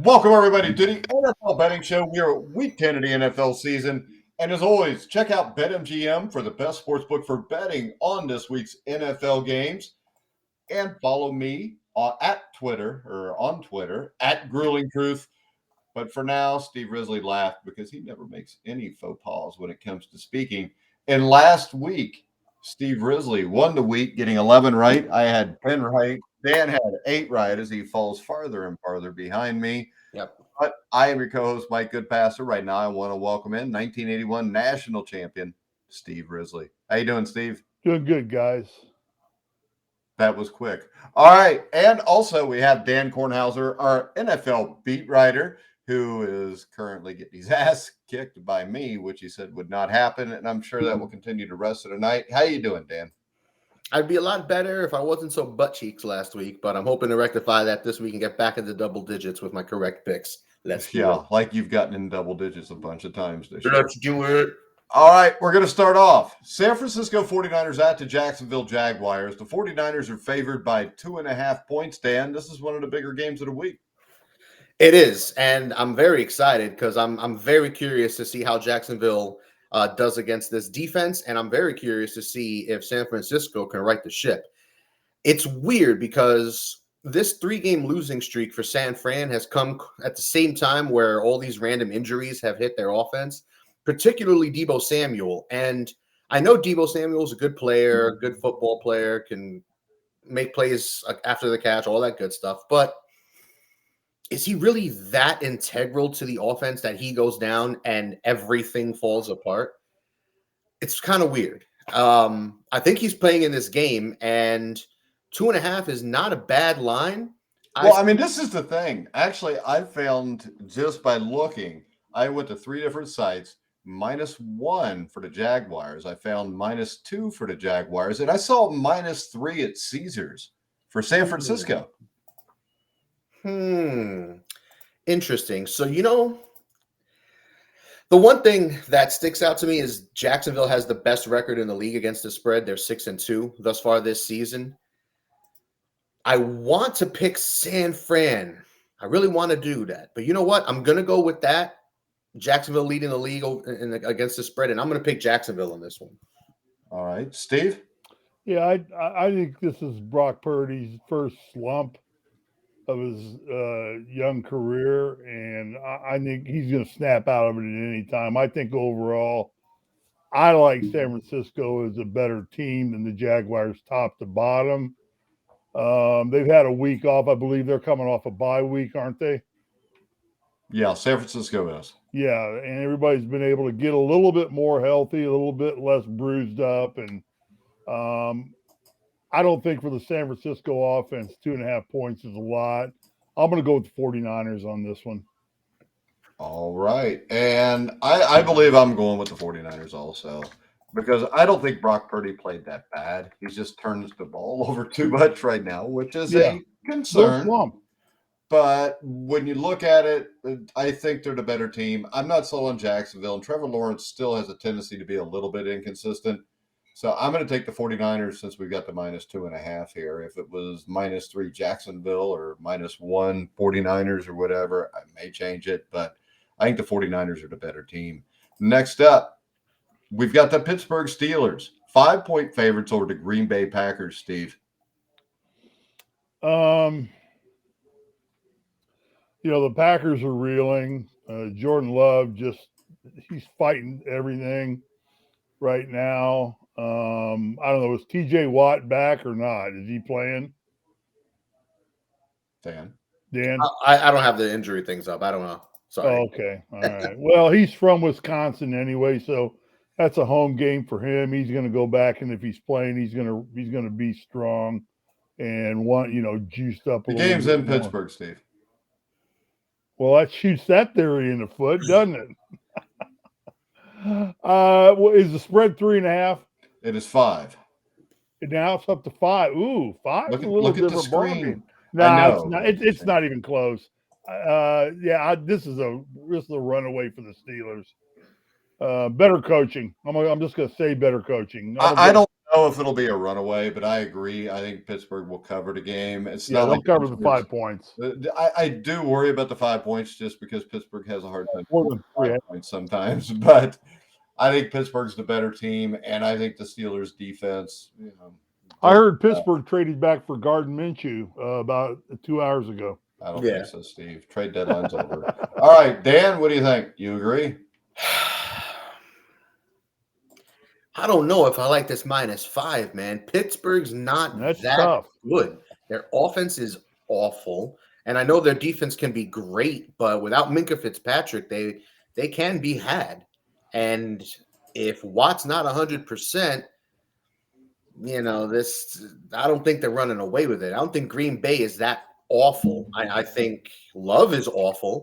Welcome, everybody, to the NFL Betting Show. We are at week 10 of the NFL season. And as always, check out BetMGM for the best sportsbook for betting on this week's NFL games. And follow me on Twitter at Grueling Truth. But for now, Steve Risley laughed because he never makes any faux pas when it comes to speaking. And last week, Steve Risley won the week, getting 11 right. I had 10 right. Dan had 8 right as he falls farther and farther behind me. Yep. But I am your co-host, Mike Goodpaster. Right now, I want to welcome in 1981 national champion, Steve Risley. How you doing, Steve? Doing good, guys. That was quick. All right. And also, we have Dan Kornhauser, our NFL beat writer, who is currently getting his ass kicked by me, which he said would not happen. And I'm sure that will continue the rest of the night. How you doing, Dan? I'd be a lot better if I wasn't so butt cheeks last week, but I'm hoping to rectify that this week and get back into double digits with my correct picks. Let's do it. Like you've gotten in double digits a bunch of times this year. Let's do it. All right, we're going to start off. San Francisco 49ers at the Jacksonville Jaguars. The 49ers are favored by 2.5 points, Dan. This is one of the bigger games of the week. It is, and I'm very excited because I'm very curious to see how Jacksonville does against this defense, and I'm very curious to see if San Francisco can right the ship. It's weird because this 3-game losing streak for San Fran has come at the same time where all these random injuries have hit their offense, particularly Deebo Samuel. And I know Deebo Samuel is a good player, a good football player, can make plays after the catch, all that good stuff. But is he really that integral to the offense that he goes down and everything falls apart? It's kind of weird. I think he's playing in this game, and 2.5 is not a bad line. Well, I mean, this is the thing. Actually, I found just by looking, I went to 3 different sites, -1 for the Jaguars. I found -2 for the Jaguars, and I saw -3 at Caesars for San Francisco. Interesting. So, the one thing that sticks out to me is Jacksonville has the best record in the league against the spread. They're 6-2 thus far this season. I want to pick San Fran. I really want to do that. But you know what? I'm going to go with that. Jacksonville leading the league against the spread, and I'm going to pick Jacksonville in this one. All right. Steve? Yeah, I think this is Brock Purdy's first slump of his young career, and I think he's going to snap out of it at any time. I think overall, I like San Francisco as a better team than the Jaguars top to bottom. They've had a week off. I believe they're coming off a bye week, aren't they? Yeah, San Francisco is. Yeah, and everybody's been able to get a little bit more healthy, a little bit less bruised up, and I don't think for the San Francisco offense, 2.5 points is a lot. I'm going to go with the 49ers on this one. All right. And I believe I'm going with the 49ers also because I don't think Brock Purdy played that bad. He just turns the ball over too much right now, which is a concern. But when you look at it, I think they're the better team. I'm not sold on Jacksonville, and Trevor Lawrence still has a tendency to be a little bit inconsistent. So I'm going to take the 49ers since we've got the -2.5 here. If it was -3 Jacksonville or -1 49ers or whatever, I may change it. But I think the 49ers are the better team. Next up, we've got the Pittsburgh Steelers. 5-point favorites over the Green Bay Packers, Steve. The Packers are reeling. Jordan Love he's fighting everything right now. I don't know. Is TJ Watt back or not? Is he playing? Dan? I don't have the injury things up. I don't know. Sorry. Oh, okay. All right. Well, he's from Wisconsin anyway, so that's a home game for him. He's going to go back, and if he's playing, he's going to be strong and juiced up. The game's in Pittsburgh, Steve. Well, that shoots that theory in the foot, doesn't it? Is the spread 3.5? It is 5. Now it's up to 5. Ooh, 5 is a little look at different the screen. No, it's not. It's not even close. This is a runaway for the Steelers. Better coaching. I'm just going to say better coaching. I don't know if it'll be a runaway, but I agree. I think Pittsburgh will cover the game. It's Yeah, not they'll like cover the Pittsburgh's- 5 points. I do worry about the 5 points just because Pittsburgh has a hard time More than scoring 3. 5 points sometimes. But I think Pittsburgh's the better team, and I think the Steelers' defense. I heard Pittsburgh traded back for Gardner Minshew about 2 hours ago. I don't Yeah. think so, Steve. Trade deadline's over. All right, Dan, what do you think? You agree? I don't know if I like this -5, man. Pittsburgh's not That's that tough. good. Their offense is awful, and I know their defense can be great, but without Minka Fitzpatrick, they can be had. And if Watt's not 100%, this I don't think they're running away with it. I don't think Green Bay is that awful. I think Love is awful,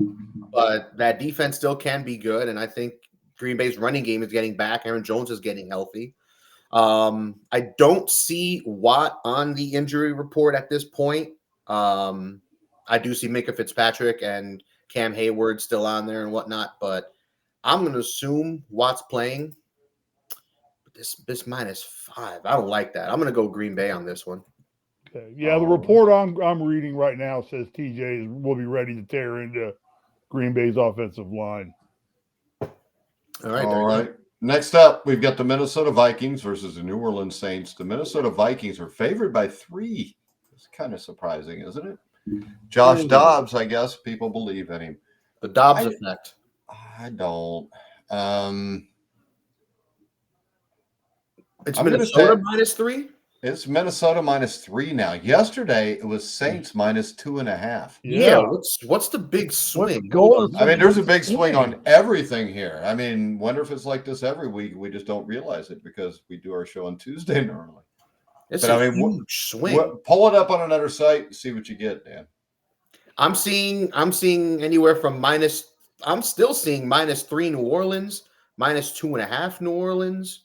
but that defense still can be good, and I think Green Bay's running game is getting back. Aaron Jones is getting healthy. I don't see Watt on the injury report at this point. I do see Minka Fitzpatrick and Cam Hayward still on there and whatnot, but I'm going to assume Watt's playing. But this -5, I don't like that. I'm going to go Green Bay on this one. Okay. Yeah, the report I'm reading right now says TJ will be ready to tear into Green Bay's offensive line. All right. All right. Next up, we've got the Minnesota Vikings versus the New Orleans Saints. The Minnesota Vikings are favored by 3. It's kind of surprising, isn't it? Josh Dobbs, I guess people believe in him. The Dobbs effect. I don't. It's I'm gonna Minnesota say- -3? It's Minnesota -3 now. Yesterday, it was Saints -2.5. Yeah. What's the big swing? going- I mean, there's a big swing on everything here. I mean, wonder if it's like this every week. We just don't realize it because we do our show on Tuesday normally. It's But a I mean, huge swing. Pull it up on another site and see what you get, Dan. I'm seeing anywhere from I'm still seeing -3 New Orleans, -2.5 New Orleans.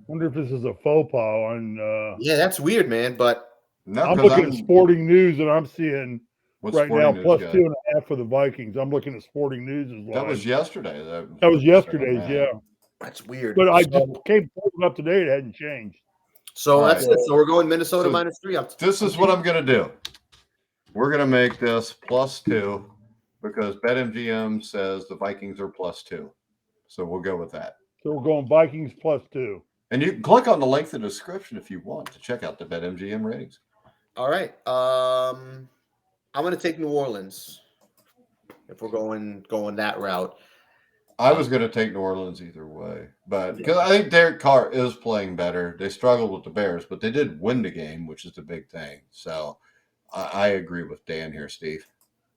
Wonder if this is a faux pas on. Yeah, that's weird, man. But No, I'm 'cause looking at Sporting News and I'm seeing what's right Sporting now News plus got? 2.5 for the Vikings. I'm looking at Sporting News as well. That was yesterday. That was yesterday's, yeah. that's pulled But I just came pulling up today. It hadn't changed. So All that's right. it. So we're going Minnesota So -3. This is what I'm going to do. We're going to make this +2 because BetMGM says the Vikings are +2. So we'll go with that. So we're going Vikings +2. And you can click on the link in the description if you want to check out the BetMGM ratings. All right. I'm going to take New Orleans if we're going that route. I was going to take New Orleans either way, but because I think Derek Carr is playing better. They struggled with the Bears, but they did win the game, which is the big thing. So I agree with Dan here, Steve.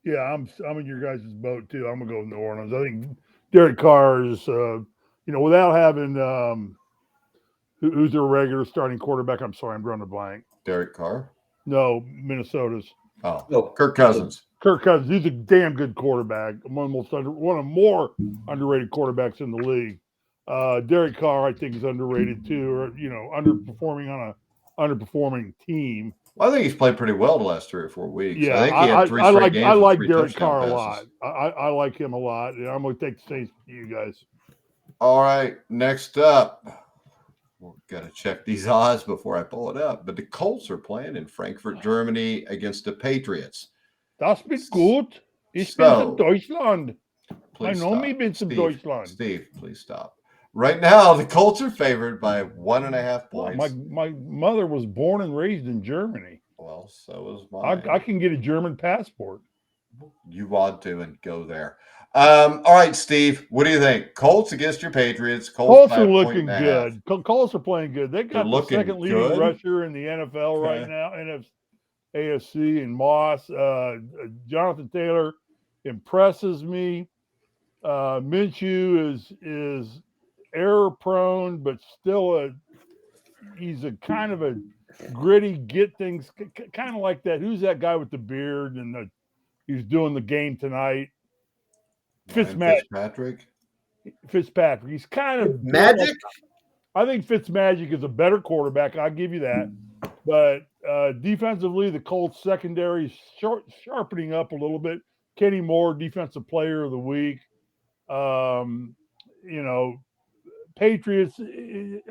Yeah, I'm in your guys' boat too. I'm gonna go with New Orleans. I think Derek Carr is, without having who's their regular starting quarterback. I'm sorry, I'm drawing a blank. Derek Carr? No, Minnesota's. Oh, No. Kirk Cousins. Kirk Cousins. He's a damn good quarterback. One of the more underrated quarterbacks in the league. Derek Carr, I think, is underrated too, or underperforming on a underperforming team. Well, I think he's played pretty well the last 3 or 4 weeks. Yeah, I think he had 3 straight games. I with like 3 Derek touchdown Carr a passes. lot. I like him a lot, and I'm going to take the Saints to you guys. All right, next up. We've got to check these odds before I pull it up. But the Colts are playing in Frankfurt, Germany against the Patriots. Das wird gut. Ich bin So, in Deutschland. Please I know stop. me bin zum Steve, Deutschland. Steve, please stop. Right now, the Colts are favored by 1.5 points. My mother was born and raised in Germany. Well, so is mine. I can get a German passport. You want to and go there. All right, Steve, what do you think? Colts against your Patriots. Colts are looking good. Colts are playing good. They got the looking second leading good? rusher in the NFL right now, AFC, and Moss. Jonathan Taylor impresses me. Minshew is error prone, but still he's a kind of a gritty, get things kind of like that. Who's that guy with the beard and he's doing the game tonight? Fitzpatrick. He's kind of Magic. I think Fitzmagic is a better quarterback. I'll give you that. But defensively, the Colts secondary is sharpening up a little bit. Kenny Moore, defensive player of the week. Patriots,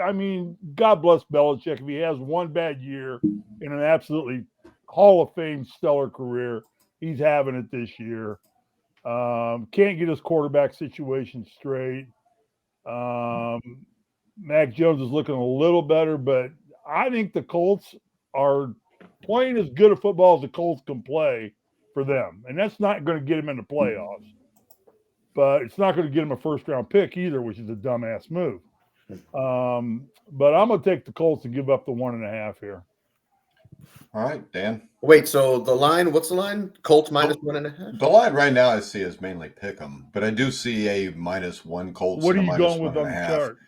I mean, God bless Belichick. If he has one bad year in an absolutely Hall of Fame stellar career, he's having it this year. Can't get his quarterback situation straight. Mac Jones is looking a little better, but I think the Colts are playing as good a football as the Colts can play for them. And that's not going to get him in the playoffs. But it's not going to get him a first-round pick either, which is a dumbass move. But I'm going to take the Colts and give up the 1.5 here. All right, Dan. Wait, so the line, what's the line? Colts minus 1.5? The line right now I see is mainly pick 'em, but I do see a -1 Colts. What are and you a going with on the -1.5. chart?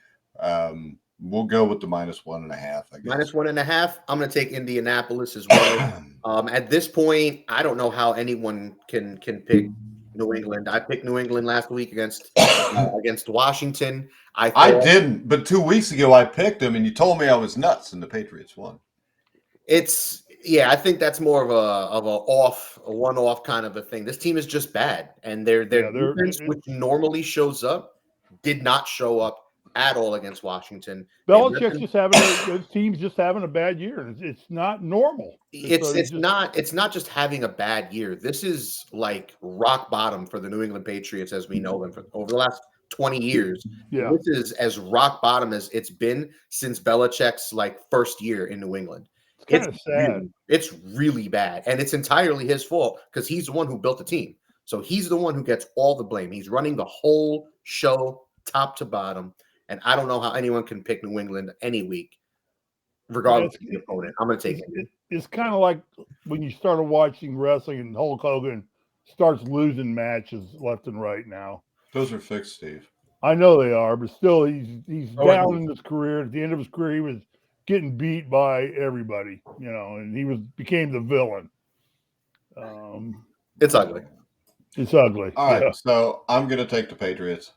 We'll go with the -1.5, I guess. Minus 1.5. I'm going to take Indianapolis as well. At this point, I don't know how anyone can pick New England. I picked New England last week against Washington. I didn't, but 2 weeks ago I picked them, and you told me I was nuts, and the Patriots won. I think that's more of a one-off kind of a thing. This team is just bad, and their defense, which normally shows up, did not show up at all against Washington. Belichick's just having his team's just having a bad year. It's not normal. It's not just having a bad year. This is like rock bottom for the New England Patriots as we know them over the last 20 years. Yeah. This is as rock bottom as it's been since Belichick's first year in New England. It's kind of sad. It's really bad, and it's entirely his fault because he's the one who built the team. So he's the one who gets all the blame. He's running the whole show top to bottom. And I don't know how anyone can pick New England any week, regardless of the opponent. I'm going to take it. It's kind of like when you started watching wrestling and Hulk Hogan starts losing matches left and right now. Those are fixed, Steve. I know they are, but still, he's down in his career. At the end of his career, he was getting beat by everybody, and he became the villain. It's ugly. It's ugly. All right, so I'm going to take the Patriots.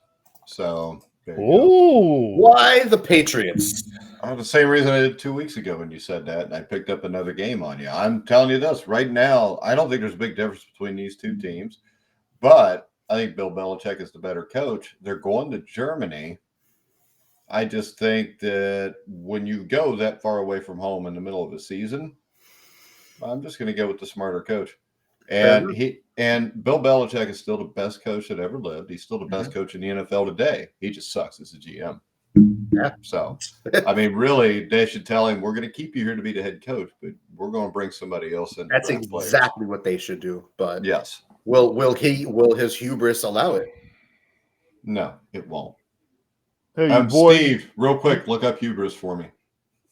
So. Oh, why the Patriots? The same reason I did 2 weeks ago when you said that, and I picked up another game on you. I'm telling you this right now. I don't think there's a big difference between these two teams, but I think Bill Belichick is the better coach. They're going to Germany. I just think that when you go that far away from home in the middle of a season, I'm just going to go with the smarter coach. And Bill Belichick is still the best coach that ever lived. He's still the best coach in the NFL today. He just sucks as a GM. Yeah. So, I mean, really, they should tell him, we're going to keep you here to be the head coach, but we're going to bring somebody else in. That's exactly what they should do. But yes, will his hubris allow it? No, it won't. Hey, boy, Steve, real quick, look up hubris for me.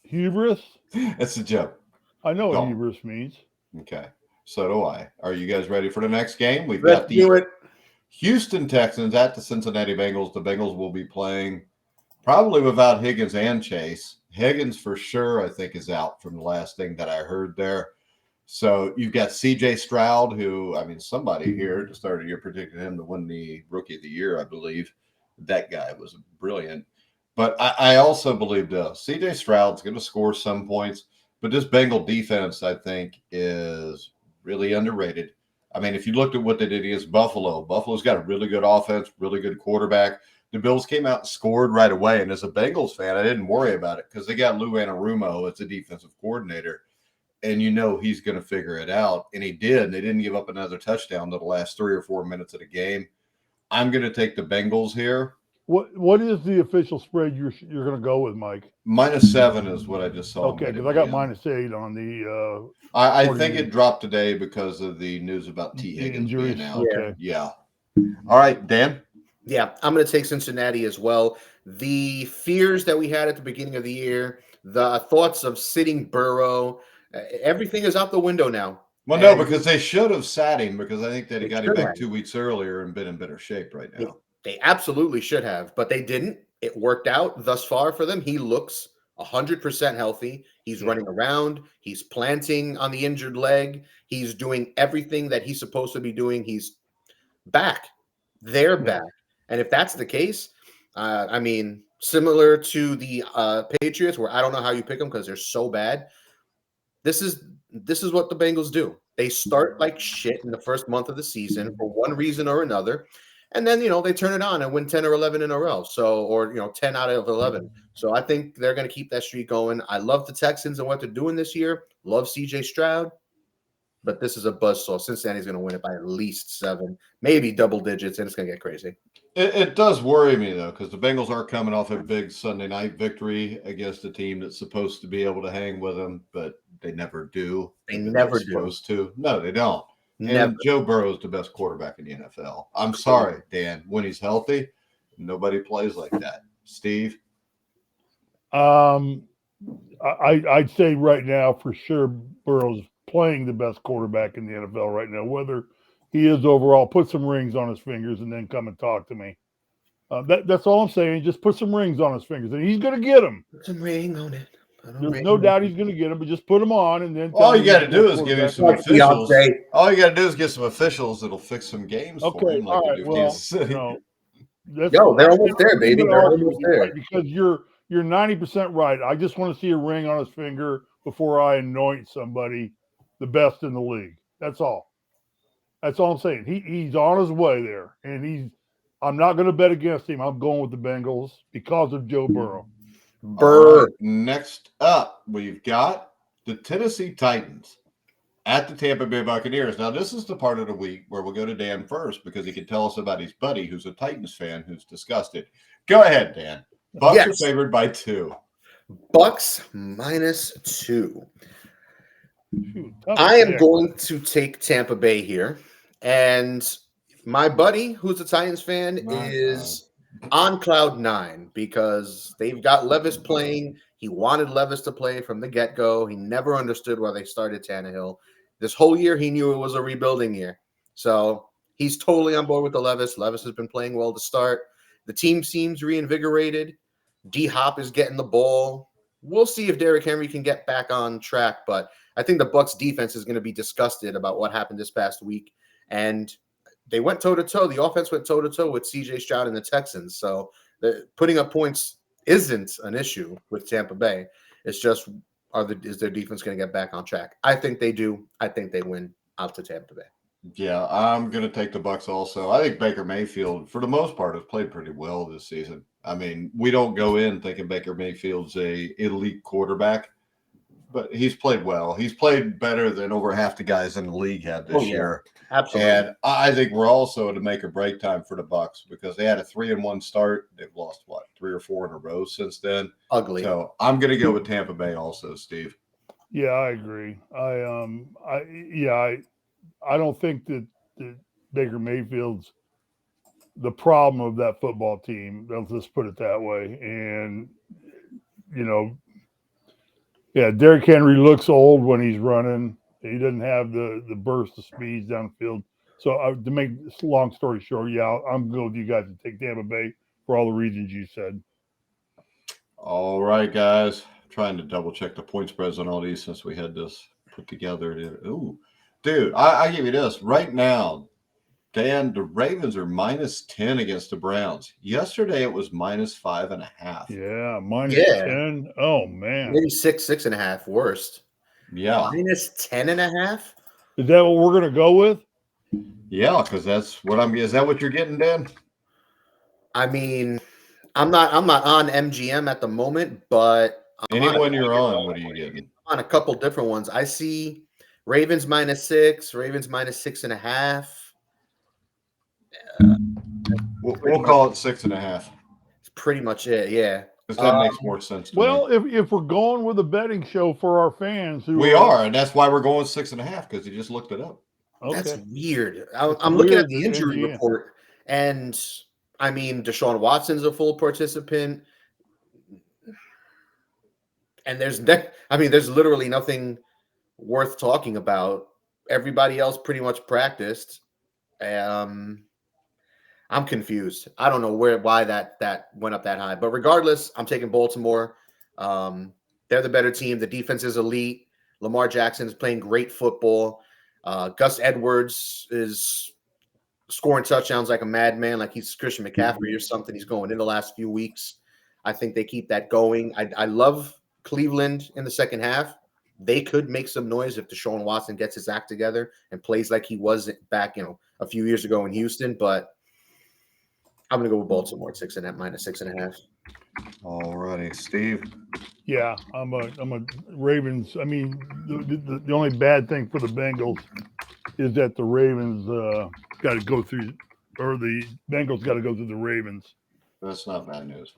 Hubris? That's a joke. I know what hubris means. Okay. So do I. Are you guys ready for the next game? We've Let's got the do it. Houston Texans at the Cincinnati Bengals. The Bengals will be playing probably without Higgins and Chase. Higgins for sure, I think, is out from the last thing that I heard there. So you've got C.J. Stroud, who, I mean, somebody here at the start of the year predicted him to win the Rookie of the Year, I believe. That guy was brilliant. But I also believe C.J. Stroud's going to score some points. But this Bengal defense, I think, is really underrated. I mean, if you looked at what they did against Buffalo, Buffalo's got a really good offense, really good quarterback. The Bills came out and scored right away. And as a Bengals fan, I didn't worry about it because they got Lou Anarumo as a defensive coordinator. And he's going to figure it out. And he did. They didn't give up another touchdown to the last 3 or 4 minutes of the game. I'm going to take the Bengals here. What is the official spread you're going to go with, Mike? -7 is what I just saw. Okay, because I got -8 on the. I think it dropped today because of the news about T. Higgins being out. Okay. Yeah. All right, Dan. Yeah, I'm going to take Cincinnati as well. The fears that we had at the beginning of the year, the thoughts of sitting Burrow, everything is out the window now. Well, no, because they should have sat him because I think they got him back 2 weeks earlier and been in better shape right now. They absolutely should have, but they didn't. It worked out thus far for them. He looks 100% healthy. He's running around. He's planting on the injured leg. He's doing everything that he's supposed to be doing. He's back. They're back. And if that's the case, I mean, similar to the Patriots, where I don't know how you pick them because they're so bad. This is what the Bengals do. They start like shit in the first month of the season for one reason or another. And then, they turn it on and win 10 or 11 in a row. So, or, 10 out of 11. So I think they're going to keep that streak going. I love the Texans and what they're doing this year. Love CJ Stroud. But this is a buzzsaw. Cincinnati's going to win it by at least 7, maybe double digits, and it's going to get crazy. It does worry me, though, because the Bengals are coming off a big Sunday night victory against a team that's supposed to be able to hang with them, but they never do. They never do. Supposed to. No, they don't. Never. And Joe Burrow is the best quarterback in the NFL. I'm sorry, Dan. When he's healthy, nobody plays like that. Steve? I'd say right now for sure Burrow's playing the best quarterback in the NFL right now. Whether he is overall, put some rings on his fingers and then come and talk to me. That's all I'm saying. Just put some rings on his fingers, and he's going to get them. Put some ring on it. There's no doubt he's going to get them, but just put them on and then. All you got to do is give him some officials. All you got to do is get some officials that'll fix some games for him. All right. Well, they're almost there, baby. They're almost there. Because you're 90% right. I just want to see a ring on his finger before I anoint somebody the best in the league. That's all. That's all I'm saying. He's on his way there, and I'm not going to bet against him. I'm going with the Bengals because of Joe Burrow. Right, next up, we've got the Tennessee Titans at the Tampa Bay Buccaneers. Now, this is the part of the week where we'll go to Dan first because he can tell us about his buddy who's a Titans fan who's discussed it. Go ahead, Dan. Bucs are favored by 2. Bucs -2. I am going to take Tampa Bay here. And my buddy, who's a Titans fan, is on cloud 9 because they've got Levis playing. He wanted Levis to play from the get-go. He never understood why they started Tannehill. This whole year, he knew it was a rebuilding year. So he's totally on board with the Levis. Levis has been playing well to start. The team seems reinvigorated. D-Hop is getting the ball. We'll see if Derrick Henry can get back on track, but I think the Bucs defense is going to be disgusted about what happened this past week. And they went toe-to-toe. The offense went toe-to-toe with C.J. Stroud and the Texans. So putting up points isn't an issue with Tampa Bay. It's just, is their defense going to get back on track? I think they do. I think they win out to Tampa Bay. Yeah, I'm going to take the Bucs also. I think Baker Mayfield, for the most part, has played pretty well this season. I mean, we don't go in thinking Baker Mayfield's a elite quarterback, but he's played well. He's played better than over half the guys in the league had this year. Absolutely. And I think we're also to make a break time for the Bucs because they had a 3-1 start. They've lost 3 or 4 in a row since then. Ugly. So I'm going to go with Tampa Bay also, Steve. Yeah, I agree. I don't think that Baker Mayfield's the problem of that football team. Let's just put it that way. And, Derrick Henry looks old when he's running. He doesn't have the burst of speeds downfield. So to make this long story short, I'm going with you guys to take Tampa Bay for all the reasons you said. All right, guys. Trying to double check the point spreads on all these since we had this put together. Ooh, dude, I give you this right now. Dan, the Ravens are -10 against the Browns. Yesterday it was -5.5. Yeah, -10. Oh man, maybe 6.5 worst. Yeah, -10.5. Is that what we're gonna go with? Yeah, because that's what I'm. Is that what you're getting, Dan? I mean, I'm not on MGM at the moment, but anyone you're on, what are you getting? On a couple different ones. I see Ravens -6, Ravens -6.5. We'll call it 6.5. It's pretty much it, yeah. Because that makes more sense to me. If we're going with a betting show for our fans, we are, and that's why we're going 6.5 because you just looked it up. Okay. That's weird. I'm looking at the injury report, and I mean, Deshaun Watson's a full participant, and there's literally nothing worth talking about. Everybody else pretty much practiced. I'm confused. I don't know why that went up that high, but regardless, I'm taking Baltimore. They're the better team. The defense is elite. Lamar Jackson is playing great football. Gus Edwards is scoring touchdowns like a madman, like he's Christian McCaffrey or something. He's going in the last few weeks. I think they keep that going. I love Cleveland in the second half. They could make some noise if Deshaun Watson gets his act together and plays like he was back, a few years ago in Houston. But I'm going to go with Baltimore at -6.5. All righty, Steve. Yeah, I'm a Ravens. I mean, the only bad thing for the Bengals is that the Ravens got to go through, or the Bengals got to go through the Ravens. That's not bad news.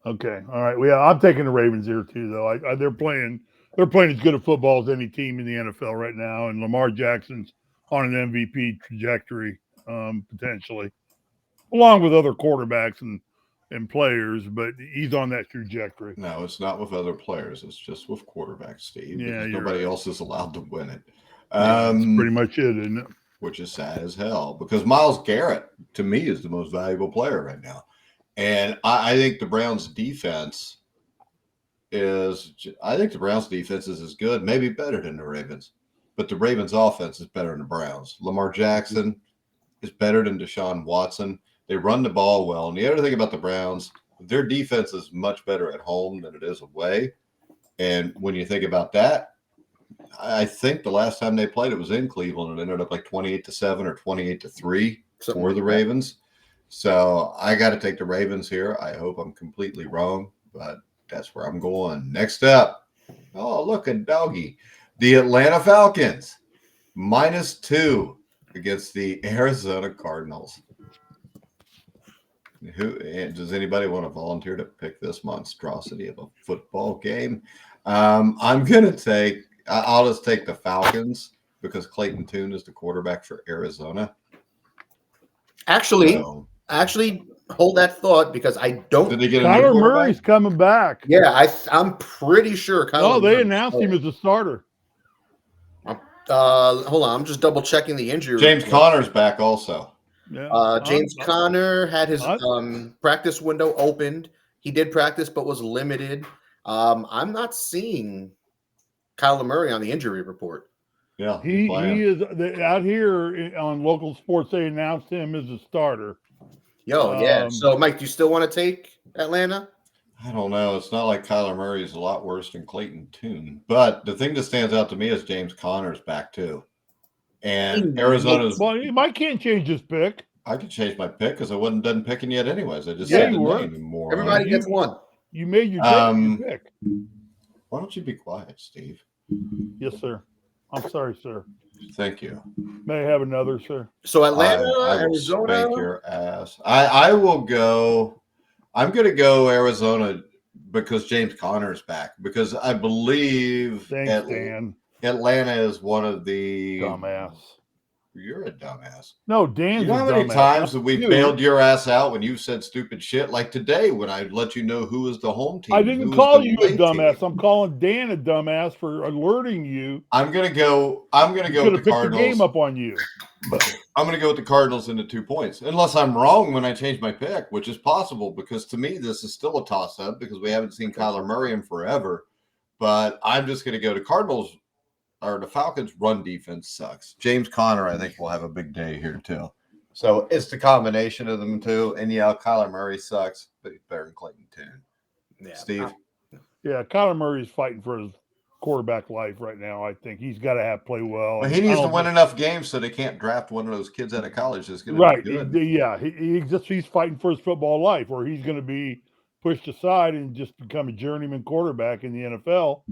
Okay, all right. Well, yeah, I'm taking the Ravens here too, though. They're playing as good a football as any team in the NFL right now, and Lamar Jackson's on an MVP trajectory, potentially, along with other quarterbacks and players, but he's on that trajectory. No, it's not with other players. It's just with quarterbacks, Steve. Yeah, because you're nobody right. else is allowed to win it. Yeah, that's pretty much it, isn't it? Which is sad as hell because Myles Garrett, to me, is the most valuable player right now. And I think the Browns' defense is as good, maybe better than the Ravens. But the Ravens' offense is better than the Browns. Lamar Jackson is better than Deshaun Watson. They run the ball well. And the other thing about the Browns, their defense is much better at home than it is away. And when you think about that, I think the last time they played, it was in Cleveland. It ended up like 28-7 or 28-3 for the Ravens. So I got to take the Ravens here. I hope I'm completely wrong, but that's where I'm going. Next up, oh, look at doggy. The Atlanta Falcons, -2 against the Arizona Cardinals. Does anybody want to volunteer to pick this monstrosity of a football game? I'll just take the Falcons because Clayton Tune is the quarterback for Arizona. Actually, hold that thought because I don't. Did they get Kyler Murray's coming back? Yeah, I'm pretty sure. They announced him as a starter. Hold on, I'm just double checking the injury. James Conner's back also. Yeah. James Conner had his practice window opened. He did practice, but was limited. I'm not seeing Kyler Murray on the injury report. Yeah, he is out here on local sports. They announced him as a starter. Yeah. So, Mike, do you still want to take Atlanta? I don't know. It's not like Kyler Murray is a lot worse than Clayton Tune. But the thing that stands out to me is James Conner's back too. And Arizona's. Well, Mike can't change his pick. I could change my pick because I wasn't done picking yet anyways. I just said the were. name more. Everybody gets one. You made your pick. Why don't you be quiet, Steve? Yes, sir. I'm sorry, sir. Thank you. May I have another, sir? So Atlanta, I will Arizona. spank your ass. I will go. I'm going to go Arizona because James Conner's back. Because I believe Dan. Atlanta is one of the dumbass. You're a dumbass. No, Dan's you know how many times that we've bailed your ass out when you said stupid shit? Like today when I let you know who was the home team. I didn't call you a dumbass. I'm calling Dan a dumbass for alerting you. I'm gonna go with the Cardinals. The game up on you. I'm gonna go with the Cardinals into 2 points. Unless I'm wrong when I change my pick, which is possible because to me this is still a toss-up because we haven't seen Kyler Murray in forever. But I'm just gonna go to Cardinals. Or the Falcons' run defense sucks. James Conner, I think, will have a big day here, too. So it's the combination of them, too. And, yeah, Kyler Murray sucks, but he's better than Clayton Tune. Yeah. Steve? Yeah, Kyler Murray's fighting for his quarterback life right now, I think. He's got to play well. But he needs to win enough games so they can't draft one of those kids out of college that's going to be good. Yeah, he's fighting for his football life, or he's going to be pushed aside and just become a journeyman quarterback in the NFL.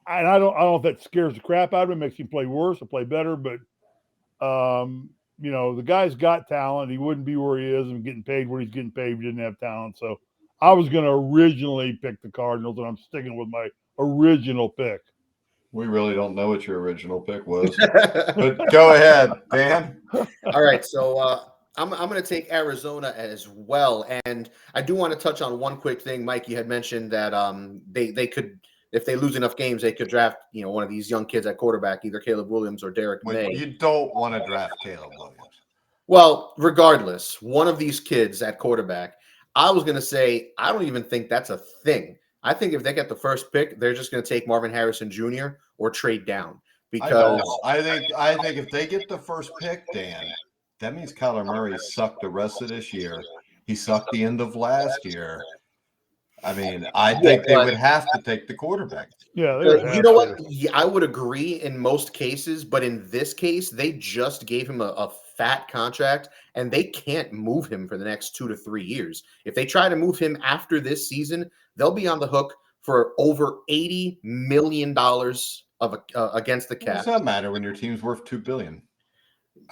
And I don't know if that scares the crap out of him, makes him play worse or play better, but the guy's got talent. He wouldn't be where he is and getting paid what he's getting paid if he didn't have talent. So I was going to originally pick the Cardinals, and I'm sticking with my original pick. We really don't know what your original pick was. But go ahead, Dan. All right, so I'm going to take Arizona as well. And I do want to touch on one quick thing. Mike, you had mentioned that they could – if they lose enough games, they could draft, one of these young kids at quarterback, either Caleb Williams or Derek May. You don't want to draft Caleb Williams. Well, regardless, one of these kids at quarterback, I was going to say, I don't even think that's a thing. I think if they get the first pick, they're just going to take Marvin Harrison Jr. or trade down. Because I think if they get the first pick, Dan, that means Kyler Murray sucked the rest of this year. He sucked the end of last year. I mean, I think they would have to take the quarterback. Yeah, you know what? Yeah, I would agree in most cases, but in this case, they just gave him a fat contract, and they can't move him for the next 2 to 3 years. If they try to move him after this season, they'll be on the hook for over $80 million of against the What cap. does that matter when your team's worth $2 billion?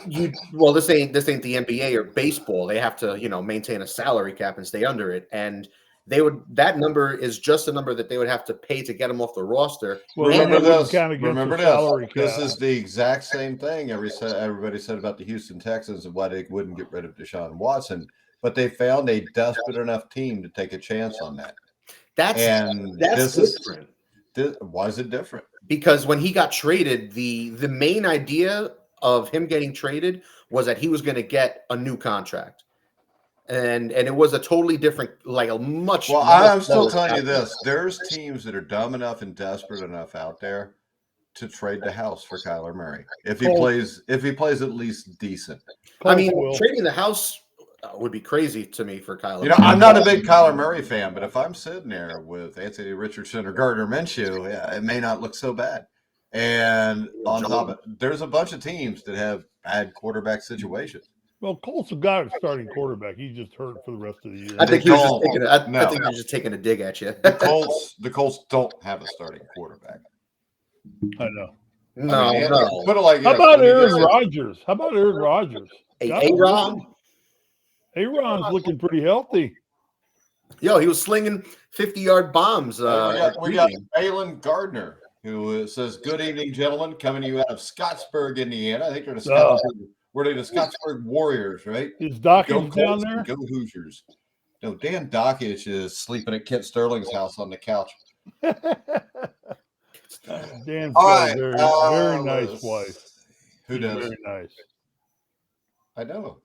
This ain't the NBA or baseball. They have to, maintain a salary cap and stay under it. And that number is just a number that they would have to pay to get him off the roster. Well, Remember this. Remember this. This is the exact same thing everybody said about the Houston Texans and why they wouldn't get rid of Deshaun Watson, but they found a desperate enough team to take a chance on that. That's different. Why is it different? Because when he got traded, the main idea of him getting traded was that he was going to get a new contract. And it was a totally different, I'm still telling you this. There's teams that are dumb enough and desperate enough out there to trade the house for Kyler Murray. If he plays at least decent. Trading the house would be crazy to me for Kyler. I'm not a big Kyler Murray fan, but if I'm sitting there with Anthony Richardson or Gardner Minshew, it may not look so bad. And on top of it, there's a bunch of teams that have bad quarterback situations. Well, Colts have got a starting quarterback. He's just hurt for the rest of the year. I think he was just taking a dig at you. The Colts don't have a starting quarterback. I know. No. Put it like, How about Aaron Rodgers? A-Ron? A-Ron's looking pretty healthy. Yo, he was slinging 50-yard bombs. We got Alan Gardner, who says, "Good evening, gentlemen. Coming to you out of Scottsburg, Indiana. I think they're the Scottsburg Warriors, right? Is Dockage down there? Go Hoosiers." No, Dan Dockage is sleeping at Kent Sterling's house on the couch. Dan's got a very nice wife. Who does? Very nice. I know.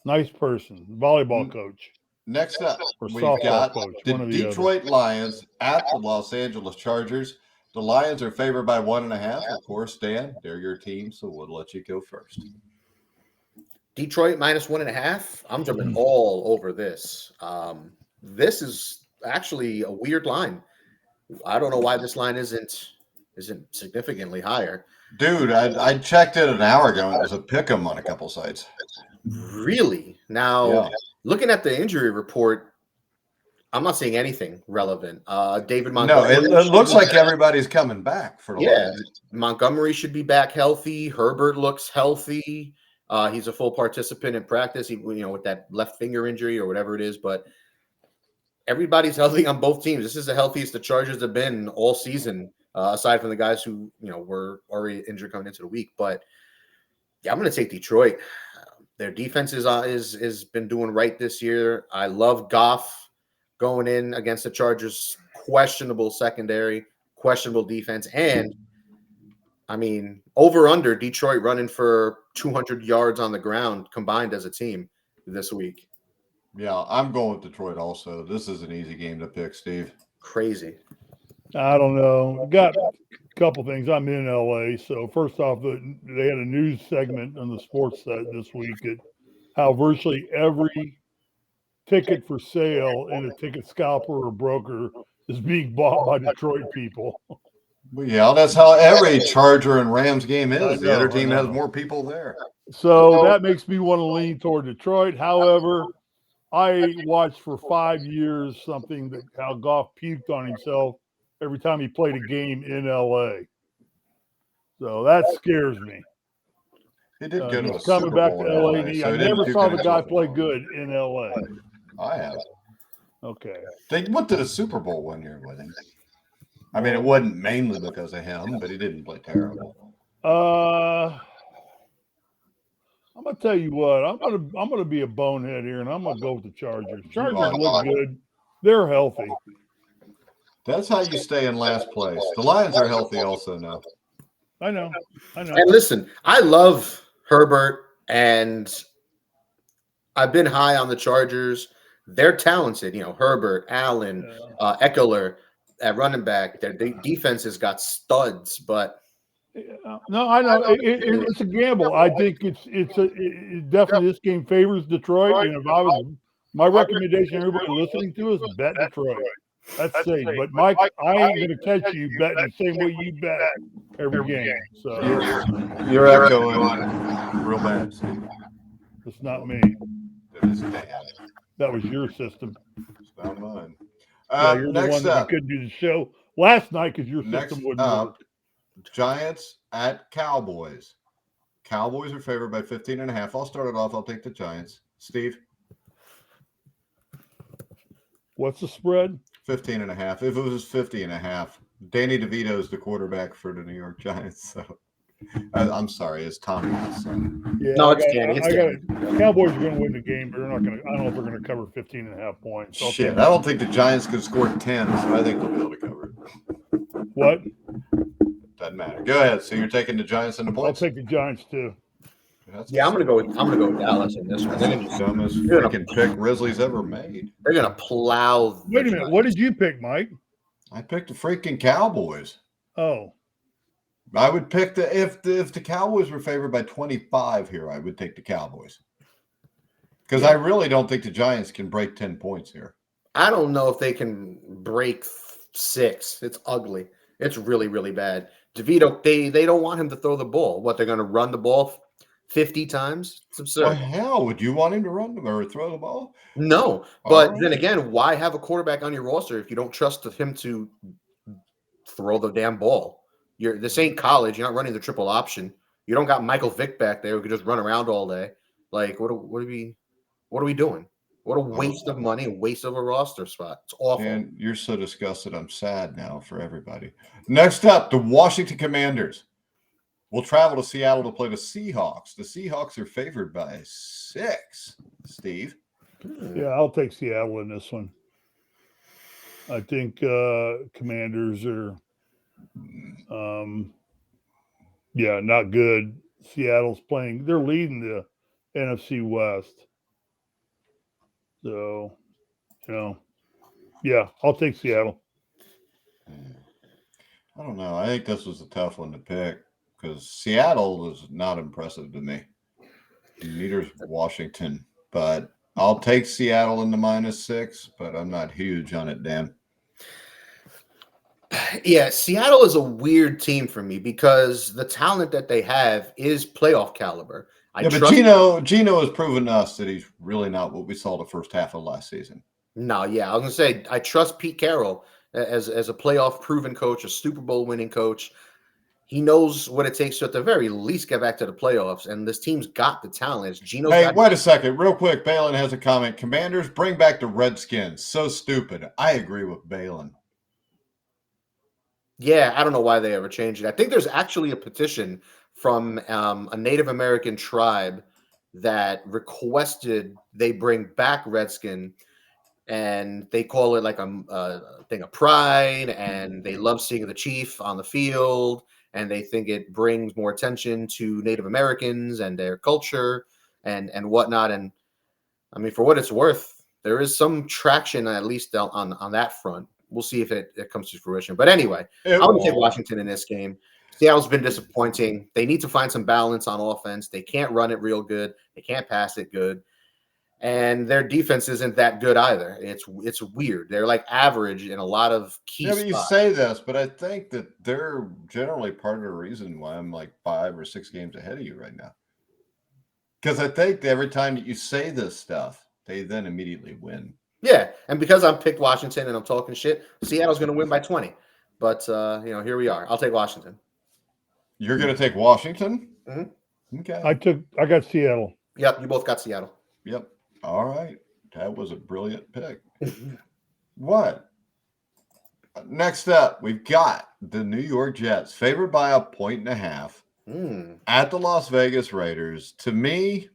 Nice person. Volleyball coach. Next up, we've got the Detroit Lions at the Los Angeles Chargers. The Lions are favored by 1.5. Of course, Dan, they're your team, so we'll let you go first. Detroit minus 1.5. I'm jumping all over this. This is actually a weird line. I don't know why this line isn't significantly higher. Dude, I checked it an hour ago. And it was a pick'em on a couple sites. Really? Now, looking at the injury report, I'm not seeing anything relevant. David Montgomery. No, it looks like everybody's coming back for the Lions. Montgomery should be back healthy. Herbert looks healthy. He's a full participant in practice, with that left finger injury or whatever it is. But everybody's healthy on both teams. This is the healthiest the Chargers have been all season, aside from the guys who were already injured coming into the week. But yeah, I'm going to take Detroit. Their defense is been doing right this year. I love Goff going in against the Chargers. Questionable secondary, questionable defense, and over under Detroit running for 200 yards on the ground combined as a team this week. Yeah, I'm going with Detroit also. This is an easy game to pick, Steve. Crazy. I don't know. I got a couple things. I'm in LA. So first off, they had a news segment on the sports set this week at how virtually every ticket for sale in a ticket scalper or broker is being bought by Detroit people. Yeah, that's how every Charger and Rams game is. The other team has more people there. So that makes me want to lean toward Detroit. However, I watched for 5 years how Goff puked on himself every time he played a game in LA. So that scares me. He did good. He's coming back to LA. I never saw the guy play good in LA. I have. Okay. They went to the Super Bowl 1 year with him. It wasn't mainly because of him, but he didn't play terrible. I'm gonna tell you what. I'm gonna be a bonehead here, and I'm gonna go with the Chargers. Chargers look good. They're healthy. That's how you stay in last place. The Lions are healthy also now. I know. And listen, I love Herbert, and I've been high on the Chargers. They're talented, Herbert, Allen, Eckler at running back. Their defense has got studs, but no, I know it's a gamble. I think it's definitely this game favors Detroit. And if I was, my recommendation, everybody listening to is bet Detroit. That's safe. But Mike, I ain't gonna catch you betting the same way you bet every game. So You're echoing real bad, Steve. it's not me. That is Dan. That was your system. It's not mine. Yeah, you're the one Next that up, couldn't do the show last night because your next system wouldn't work. up, Giants at Cowboys. Cowboys are favored by 15.5. I'll start it off. I'll take the Giants. Steve? What's the spread? 15.5. If it was 50.5, Danny DeVito is the quarterback for the New York Giants. So I'm sorry, it's Tommy's son. Yeah, No, it's Danny. It's Danny. Cowboys are going to win the game, but they're not going to. I don't know if they're going to cover 15.5 points. Shit, I don't think the Giants could score 10, so I think they'll be able to cover it. What? Doesn't matter. Go ahead. So you're taking the Giants in the I'll points? take the Giants too. Yeah, I'm gonna go with Dallas in this one. They're That's the dumbest freaking pick Risley's ever made. They're gonna plow. Wait a minute. What did you pick, Mike? I picked the freaking Cowboys. Oh, I would pick if the Cowboys were favored by 25 here, I would take the Cowboys. Because I really don't think the Giants can break 10 points here. I don't know if they can break 6. It's ugly. It's really, really bad. DeVito, they don't want him to throw the ball. What, they're going to run the ball 50 times? It's absurd. Well, hell, would you want him to run them or throw the ball? No, but then again, why have a quarterback on your roster if you don't trust him to throw the damn ball? This ain't college. You're not running the triple option. You don't got Michael Vick back there who could just run around all day. Like, what are we doing? What a waste of money, a waste of a roster spot. It's awful. And you're so disgusted. I'm sad now for everybody. Next up, the Washington Commanders will travel to Seattle to play the Seahawks. The Seahawks are favored by 6. Steve? yeah. I'll take Seattle in this one. I think Commanders are, not good. Seattle's playing. They're leading the NFC West. So, I'll take Seattle. I don't know. I think this was a tough one to pick because Seattle is not impressive to me. Neither's Washington, but I'll take Seattle in the -6, but I'm not huge on it, Dan. Yeah, Seattle is a weird team for me because the talent that they have is playoff caliber. But Gino has proven to us that he's really not what we saw the first half of last season. No, yeah, I was gonna say I trust Pete Carroll as a playoff proven coach, a Super Bowl winning coach. He knows what it takes to at the very least get back to the playoffs, and this team's got the talent. Wait a second, real quick. Balin has a comment. Commanders, bring back the Redskins. So stupid. I agree with Balin. Yeah, I don't know why they ever changed it. I think there's actually a petition from a Native American tribe that requested they bring back Redskin, and they call it like a thing of pride, and they love seeing the chief on the field, and they think it brings more attention to Native Americans and their culture and whatnot. And I mean, for what it's worth, there is some traction at least on that front. We'll see if it comes to fruition. But anyway, I'm going to take Washington in this game. Seattle's been disappointing. They need to find some balance on offense. They can't run it real good. They can't pass it good. And their defense isn't that good either. It's weird. They're like average in a lot of key spots. You say this, but I think that they're generally part of the reason why I'm like 5 or 6 games ahead of you right now. Because I think every time that you say this stuff, they then immediately win. Yeah, and because I'm picked Washington and I'm talking shit, Seattle's going to win by 20. But, here we are. I'll take Washington. You're going to take Washington? Mm-hmm. Okay. I got Seattle. Yep, you both got Seattle. Yep. All right. That was a brilliant pick. What? Next up, we've got the New York Jets, favored by 1.5 at the Las Vegas Raiders. To me,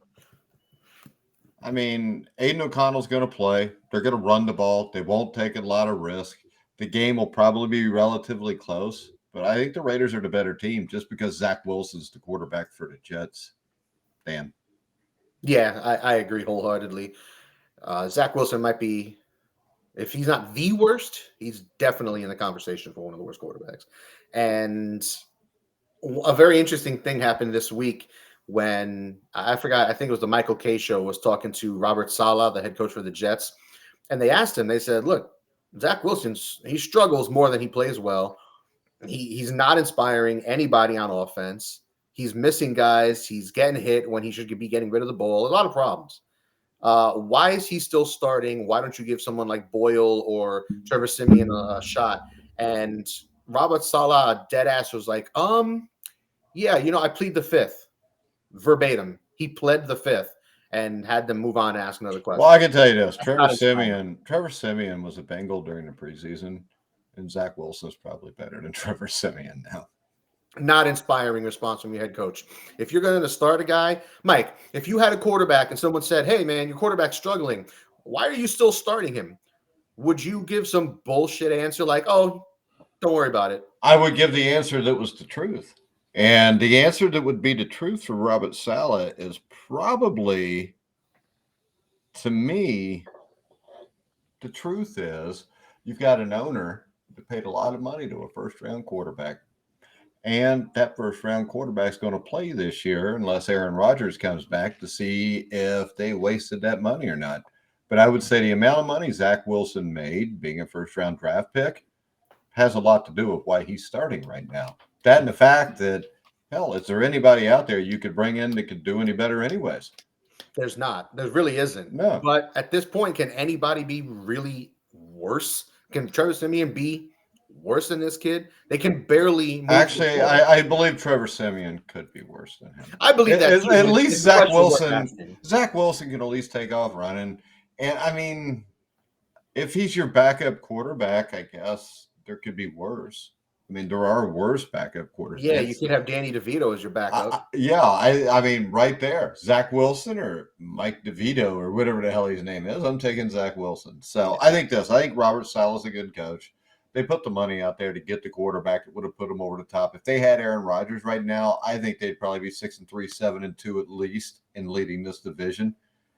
I mean, Aiden O'Connell's going to play. They're going to run the ball. They won't take a lot of risk. The game will probably be relatively close, but I think the Raiders are the better team just because Zach Wilson's the quarterback for the Jets. Dan. Yeah, I agree wholeheartedly. Zach Wilson might be, if he's not the worst, he's definitely in the conversation for one of the worst quarterbacks. And a very interesting thing happened this week when I think it was the Michael Kay show was talking to Robert Saleh, the head coach for the Jets. And they asked him, they said, look, Zach Wilson, he struggles more than he plays well. He's not inspiring anybody on offense. He's missing guys. He's getting hit when he should be getting rid of the ball. A lot of problems. Why is he still starting? Why don't you give someone like Boyle or Trevor Siemian a shot? And Robert Saleh, dead ass, was like, yeah, I plead the fifth, verbatim. He pled the fifth and had them move on and ask another question. Well, I can tell you this: Trevor Siemian was a Bengal during the preseason, and Zach Wilson's probably better than Trevor Siemian now. Not inspiring response from your head coach. If you're going to start a guy, Mike, if you had a quarterback and someone said, hey, man, your quarterback's struggling, why are you still starting him? Would you give some bullshit answer like, oh, don't worry about it? I would give the answer that was the truth. And the answer that would be the truth for Robert Saleh is probably, to me, the truth is you've got an owner that paid a lot of money to a first-round quarterback. And that first-round quarterback is going to play this year unless Aaron Rodgers comes back to see if they wasted that money or not. But I would say the amount of money Zach Wilson made, being a first-round draft pick, has a lot to do with why he's starting right now. That and the fact that, hell, is there anybody out there you could bring in that could do any better anyways? There's not. There really isn't. No. But at this point, can anybody be really worse? Can Trevor Siemian be worse than this kid? They can barely move. Actually, I believe Trevor Siemian could be worse than him. I believe that. At least Zach Wilson can at least take off running. And, I mean, if he's your backup quarterback, I guess there could be worse. I mean, there are worse backup quarterbacks. Yeah, you could have Danny DeVito as your backup. I mean, right there. Zach Wilson or Mike DeVito or whatever the hell his name is. I'm taking Zach Wilson. So I think Robert Saleh's a good coach. They put the money out there to get the quarterback that would have put them over the top. If they had Aaron Rodgers right now, I think they'd probably be 6-3, 7-2 at least in leading this division.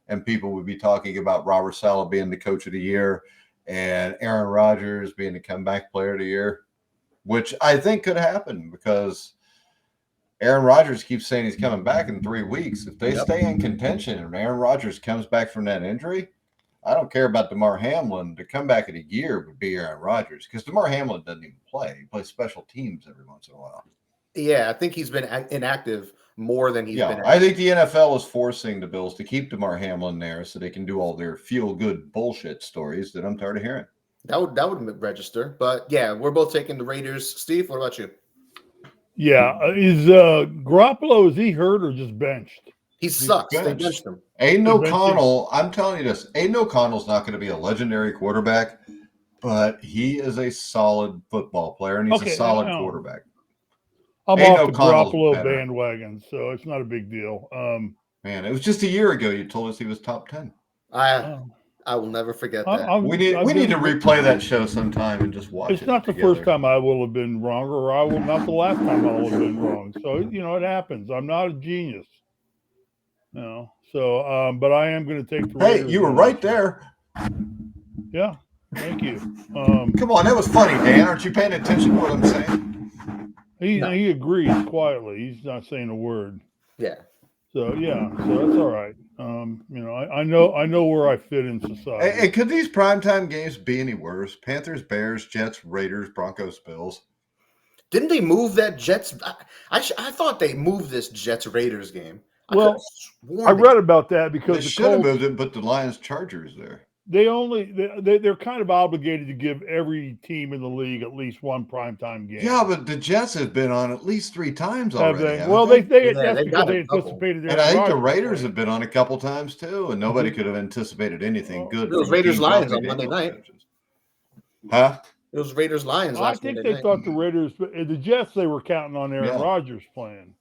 And people would be talking about Robert Saleh being the coach of the year and Aaron Rodgers being the comeback player of the year, which I think could happen because Aaron Rodgers keeps saying he's coming back in 3 weeks. If they stay in contention and Aaron Rodgers comes back from that injury, I don't care about DeMar Hamlin. To come back in a year would be Aaron Rodgers because DeMar Hamlin doesn't even play. He plays special teams every once in a while. Yeah, I think he's been inactive more than he's been active. I think the NFL is forcing the Bills to keep DeMar Hamlin there so they can do all their feel-good bullshit stories that I'm tired of hearing. That would register. But, yeah, we're both taking the Raiders. Steve, what about you? Yeah. Is Garoppolo, is he hurt or just benched? He sucks. They benched him. Aiden O'Connell, I'm telling you this, Aiden O'Connell's not going to be a legendary quarterback, but he is a solid football player, and he's a solid quarterback. I'm off the Garoppolo bandwagon, so it's not a big deal. Man, it was just a year ago you told us he was top 10. I will never forget that. We need to replay that show sometime and just watch it. It's not the first time I will have been wrong, or not the last time I will have been wrong. So, it happens. I'm not a genius. No. So, but I am going to take the Raiders. Hey, you were right there. Yeah. Thank you. Come on, that was funny, Dan. Aren't you paying attention to what I'm saying? He agrees quietly. He's not saying a word. Yeah. So that's all right. I know where I fit in society. Hey, could these primetime games be any worse? Panthers, Bears, Jets, Raiders, Broncos, Bills. Didn't they move that Jets? I thought they moved this Jets Raiders game. I read about that because they should have moved it, but the Lions Chargers there. They're kind of obligated to give every team in the league at least one primetime game. Yeah, but the Jets have been on at least 3 times already. Well, that's because they anticipated. And I think the Raiders have been on a couple times too, and nobody could have anticipated anything good. Those Raiders Lions on Monday night. Huh? It was Raiders Lions. I think they thought the Raiders, the Jets, they were counting on Aaron Rodgers playing.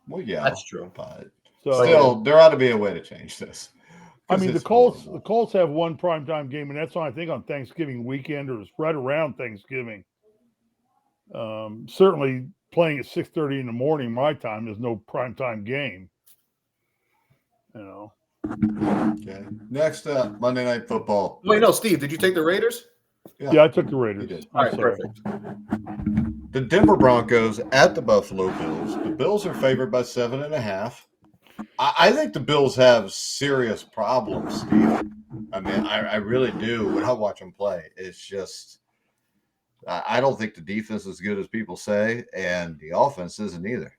Well, yeah, that's true. But still, there ought to be a way to change this. I mean, the Colts have one primetime game, and that's on, I think, on Thanksgiving weekend, or it's right around Thanksgiving. Certainly playing at 6:30 in the morning my time, there's no primetime game. Okay. Next up, Monday Night Football. Wait, no, Steve, did you take the Raiders? Yeah, I took the Raiders. You did. All right, perfect. The Denver Broncos at the Buffalo Bills. The Bills are favored by 7.5. I think the Bills have serious problems, Steve. I mean, I really do. When I watch them play, it's just I don't think the defense is as good as people say, and the offense isn't either.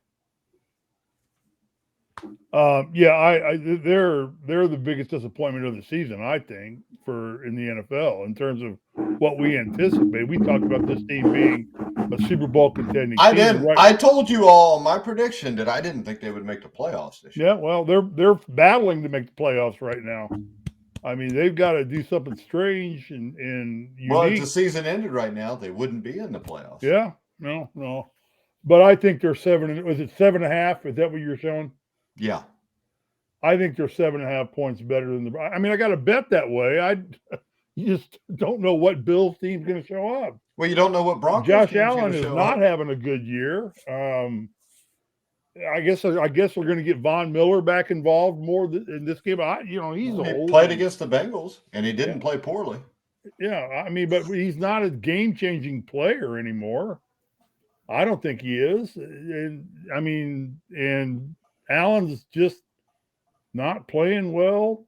They're the biggest disappointment of the season, I think, for in the NFL in terms of what we anticipate. We talked about this team being a Super Bowl contending I team. didn't. Right? I told you all my prediction that I didn't think they would make the playoffs this year. Yeah, well, they're battling to make the playoffs right now. I mean, they've got to do something strange and unique. Well, if the season ended right now, they wouldn't be in the playoffs. Yeah, no. But I think they're 7. Was it 7.5? Is that what you're showing? Yeah. I think they're 7.5 points better than the. I mean, I got to bet that way. You just don't know what Bills team's going to show up. Well, you don't know what Broncos. Josh team's Allen gonna is show not up. having a good year. I guess we're going to get Von Miller back involved more in this game. He's old. He played against the Bengals, and he didn't play poorly. Yeah, I mean, but he's not a game-changing player anymore. I don't think he is. And Allen's just not playing well.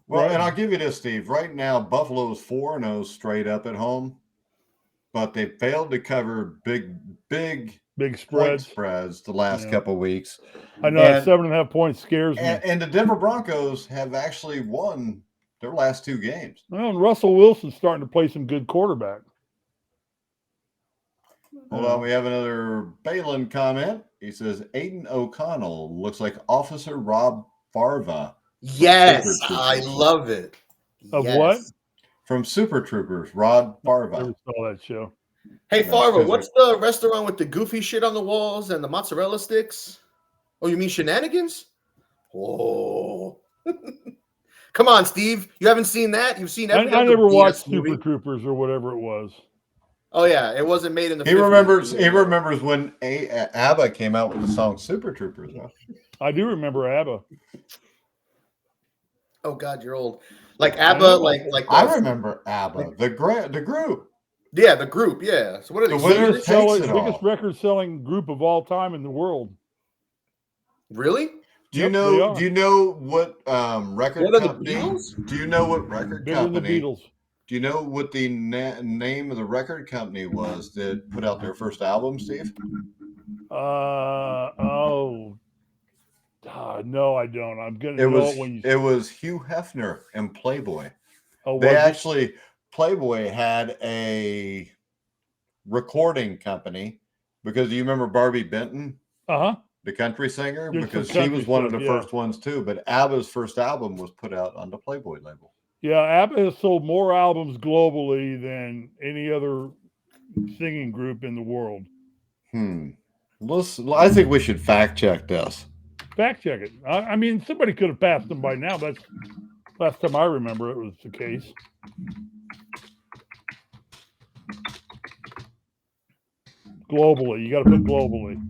Well, Right. and I'll give you this, Steve. Right now, Buffalo is 4-0 straight up at home, but they failed to cover big point spreads. spreads the last couple of weeks. I know that 7.5 points scares me. And the Denver Broncos have actually won their last 2 games. Well, and Russell Wilson's starting to play some good quarterback. Hold on, we have another Balin comment. He says Aiden O'Connell looks like Officer Rob Farva. Yes, I love it. Of what? From Super Troopers, Rod Farva. I never saw that show. Hey, Farva, what's the restaurant with the goofy shit on the walls and the mozzarella sticks? Oh, you mean Shenanigans? Oh. Come on, Steve. You haven't seen that? You've seen every I never watched movie? Super Troopers or whatever it was. Oh, yeah. It wasn't made in the 50s. He remembers when ABBA came out with the song Super Troopers. Though. I do remember ABBA. Oh, God, you're old. Like ABBA, like I remember ABBA, the group. Yeah, the group. Yeah. So what are they? The biggest record-selling group of all time in the world. Really? Do you know what record company? Do you know what record Bigger company? Than the Beatles. Do you know what the name of the record company was that put out their first album, Steve? No, I don't. I'm gonna. It was Hugh Hefner and Playboy. Oh, Playboy had a recording company because do you remember Barbie Benton? The country singer, because she was one of the first ones too. But ABBA's first album was put out on the Playboy label. Yeah, ABBA has sold more albums globally than any other singing group in the world. I think we should fact check this. Fact check it. I mean, somebody could have passed them by now. That's last time I remember it was the case. Globally, you got to put globally.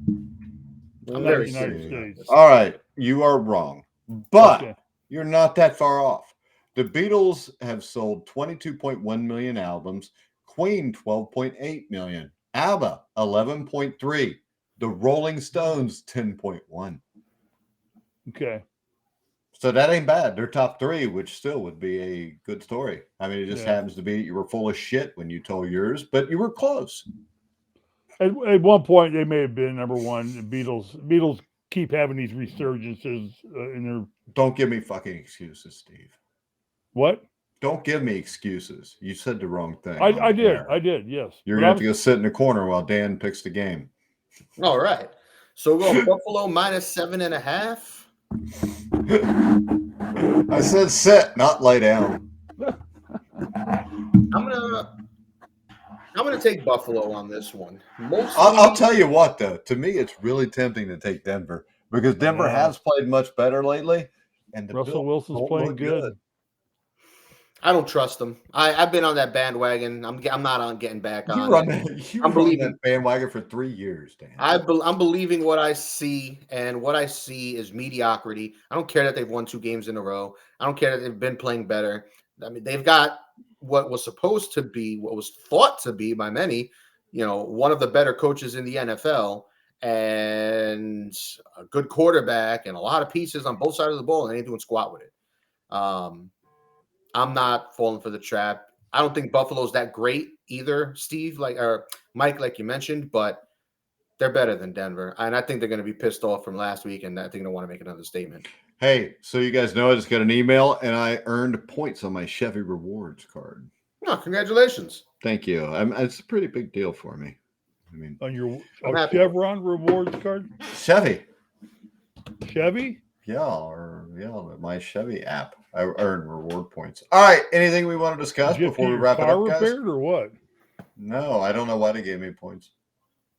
Not the United States. All right, you are wrong, but you're not that far off. The Beatles have sold 22.1 million albums, Queen 12.8 million, ABBA 11.3, the Rolling Stones 10.1. Okay. So that ain't bad. They're top 3, which still would be a good story. I mean, it just happens to be you were full of shit when you told yours, but you were close. At one point, they may have been number 1. The Beatles keep having these resurgences in their. Don't give me fucking excuses, Steve. What? Don't give me excuses. You said the wrong thing. I did. Yes. You're gonna have to go sit in the corner while Dan picks the game. All right. So we're going Buffalo minus 7.5. I said sit, not lay down. I'm gonna take Buffalo on this one. I'll tell you what, though. To me, it's really tempting to take Denver because Denver has played much better lately, and Russell Wilson's playing good. I don't trust them. I've been on that bandwagon. I'm not on getting back on. I'm believing that bandwagon for 3 years, Dan. I'm believing what I see, and what I see is mediocrity. I don't care that they've won 2 games in a row. I don't care that they've been playing better. I mean, they've got what was supposed to be, what was thought to be by many, one of the better coaches in the NFL, and a good quarterback, and a lot of pieces on both sides of the ball, and they ain't doing squat with it. I'm not falling for the trap. I don't think Buffalo's that great either, Steve, or Mike, like you mentioned, but they're better than Denver. And I think they're going to be pissed off from last week, and I think they want to make another statement. Hey, so you guys know I just got an email and I earned points on my Chevy Rewards card. Oh, congratulations. Thank you. It's a pretty big deal for me. I mean, On your happy. Chevron rewards card? Chevy. Yeah, My Chevy app. I earned reward points. All right. Anything we want to discuss Did you before get we your wrap it car up, guys? repaired or what? No, I don't know why they gave me points.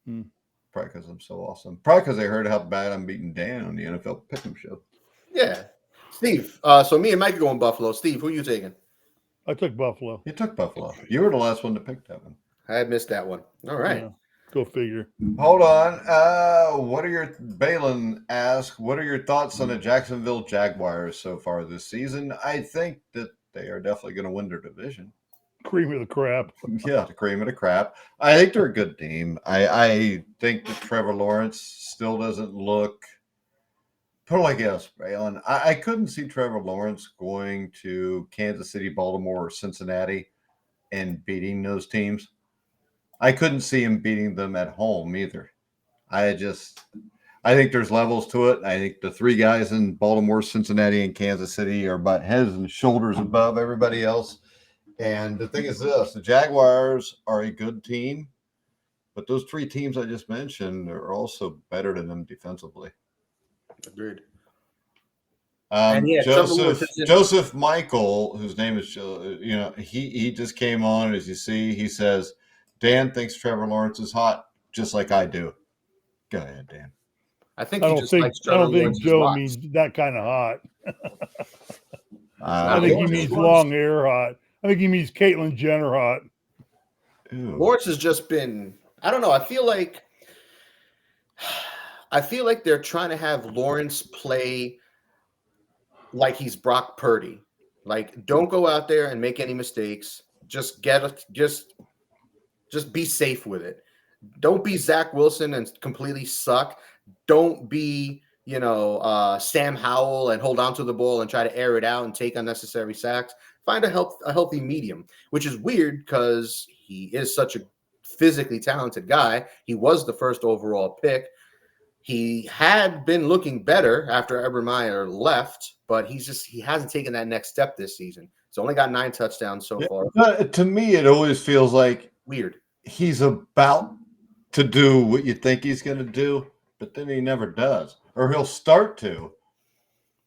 Hmm. Probably because I'm so awesome. Probably because they heard how bad I'm beating Dan on the NFL Pick'em show. Yeah. Steve, so me and Mike are going Buffalo. Steve, who are you taking? I took Buffalo. You took Buffalo. You were the last one to pick that one. I had missed that one. All right. Yeah, go figure. Hold on. Balin asked, what are your thoughts on the Jacksonville Jaguars so far this season? I think that they are definitely going to win their division. Cream of the crap. Yeah, the cream of the crap. I think they're a good team. I think that Trevor Lawrence still doesn't look. Put it like this, Balin. I couldn't see Trevor Lawrence going to Kansas City, Baltimore, or Cincinnati and beating those teams. I couldn't see him beating them at home either. I think there's levels to it. I think the three guys in Baltimore, Cincinnati, and Kansas City are about heads and shoulders above everybody else. And the thing is this, the Jaguars are a good team, but those three teams I just mentioned are also better than them defensively. Agreed. Joseph Michael, whose name is, he just came on. As you see, he says, Dan thinks Trevor Lawrence is hot, just like I do. Go ahead, Dan. I don't think Joe means that kind of hot. I think he means long hair hot. I think he means Caitlyn Jenner hot. Ew. Lawrence has just been, I don't know. I feel like they're trying to have Lawrence play like he's Brock Purdy. Like, don't go out there and make any mistakes. Just be safe with it. Don't be Zach Wilson and completely suck. Don't be, Sam Howell and hold on to the ball and try to air it out and take unnecessary sacks. Find a healthy medium, which is weird because he is such a physically talented guy. He was the first overall pick. He had been looking better after Ebermeyer left, but he hasn't taken that next step this season. He's only got 9 touchdowns so far. But to me, it always feels like Weird. He's about to do what you think he's going to do, but then he never does. Or he'll start to,